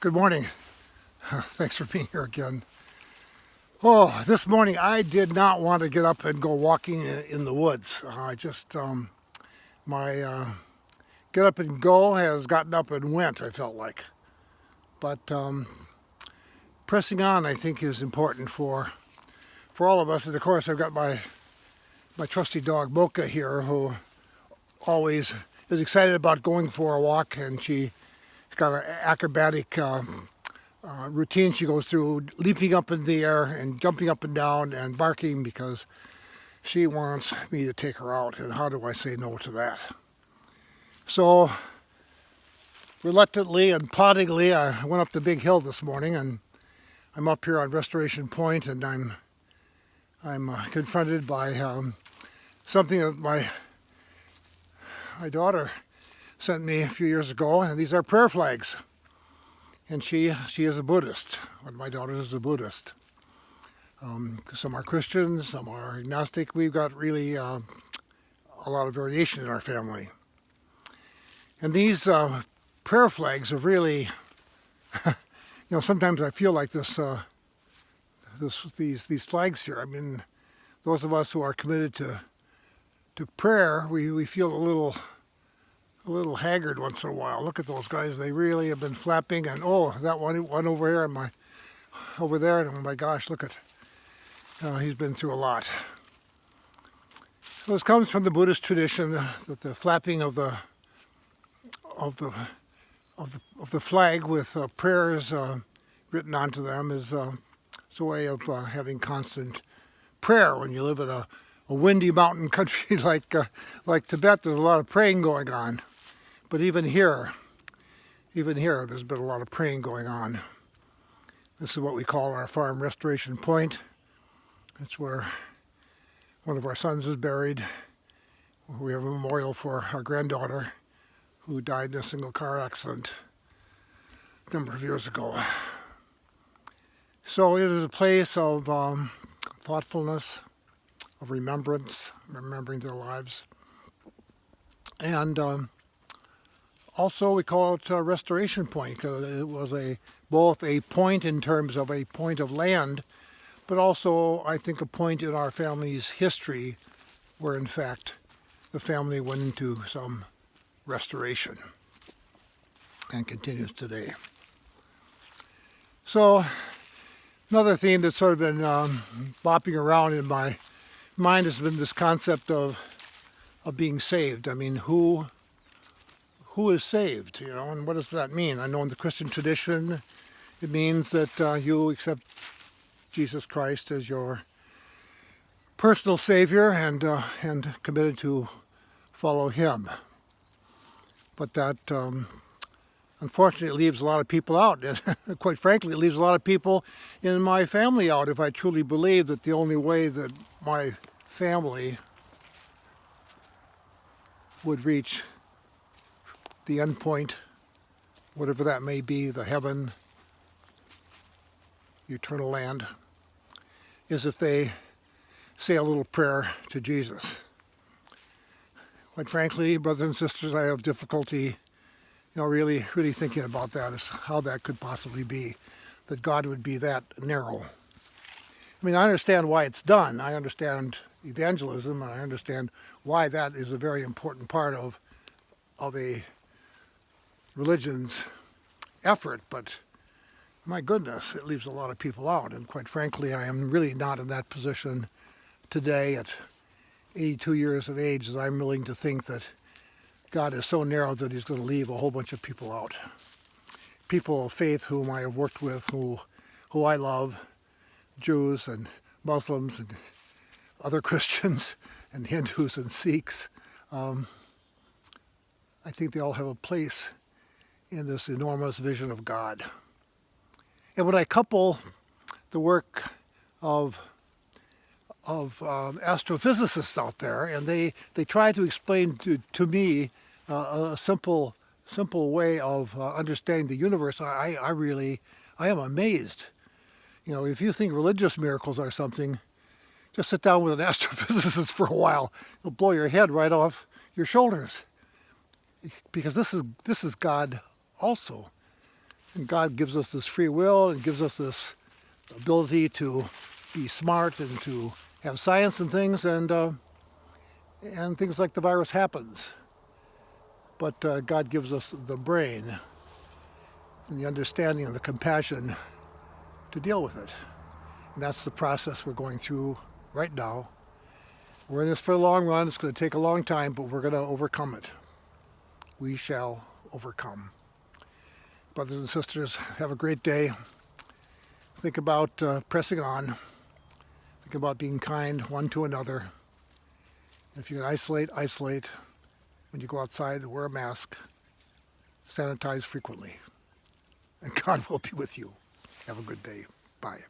Good morning. Thanks for being here again. Oh, this morning I did not want to get up and go walking in the woods. My get up and go has gotten up and went, I felt like. But pressing on, I think, is important for all of us. And of course, I've got my trusty dog Mocha here, who always is excited about going for a walk, and she's got an acrobatic routine she goes through, leaping up in the air and jumping up and down and barking because she wants me to take her out. And how do I say no to that? So reluctantly and ploddingly, I went up the big hill this morning, and I'm up here on Restoration Point, and I'm confronted by something that my daughter sent me a few years ago, and these are prayer flags. And she is a Buddhist. One of my daughters is a Buddhist. Some are Christians, some are agnostic. We've got really a lot of variation in our family. And these prayer flags are really, sometimes I feel like these flags here. I mean, those of us who are committed to prayer, we feel a little haggard once in a while. Look at those guys; they really have been flapping. And that one over here, and over there, and oh my gosh, look at he's been through a lot. So this comes from the Buddhist tradition that the flapping of the flag with prayers written onto them is a way of having constant prayer. When you live in a windy mountain country like Tibet, there's a lot of praying going on. But even here, there's been a lot of praying going on. This is what we call our farm Restoration Point. It's where one of our sons is buried. We have a memorial for our granddaughter who died in a single car accident a number of years ago. So it is a place of thoughtfulness, of remembrance, remembering their lives. And also, we call it a Restoration Point because it was both a point in terms of a point of land, but also, I think, a point in our family's history where, in fact, the family went into some restoration and continues today. So, another theme that's sort of been bopping around in my mind has been this concept of being saved. I mean, who is saved, and what does that mean? I know in the Christian tradition, it means that you accept Jesus Christ as your personal Savior and committed to follow Him. But that, unfortunately, leaves a lot of people out. And quite frankly, it leaves a lot of people in my family out if I truly believe that the only way that my family would reach the end point, whatever that may be, the heaven, the eternal land, is if they say a little prayer to Jesus. Quite frankly, brothers and sisters, I have difficulty, really thinking about that, as how that could possibly be, that God would be that narrow. I mean, I understand why it's done. I understand evangelism, and I understand why that is a very important part of a religion's effort, but my goodness, it leaves a lot of people out. And quite frankly, I am really not in that position today at 82 years of age that I'm willing to think that God is so narrow that He's going to leave a whole bunch of people out. People of faith whom I have worked with, who I love, Jews and Muslims and other Christians and Hindus and Sikhs. I think they all have a place in this enormous vision of God. And when I couple the work of astrophysicists out there, and they try to explain to me a simple way of understanding the universe, I am amazed. If you think religious miracles are something, just sit down with an astrophysicist for a while. It'll blow your head right off your shoulders. Because this is God also. And God gives us this free will and gives us this ability to be smart and to have science and things, and things like the virus happens. But God gives us the brain and the understanding and the compassion to deal with it. And that's the process we're going through right now. We're in this for a long run. It's going to take a long time, but we're going to overcome it. We shall overcome. Brothers and sisters, have a great day. Think about pressing on. Think about being kind one to another. If you can isolate, isolate. When you go outside, wear a mask. Sanitize frequently. And God will be with you. Have a good day. Bye.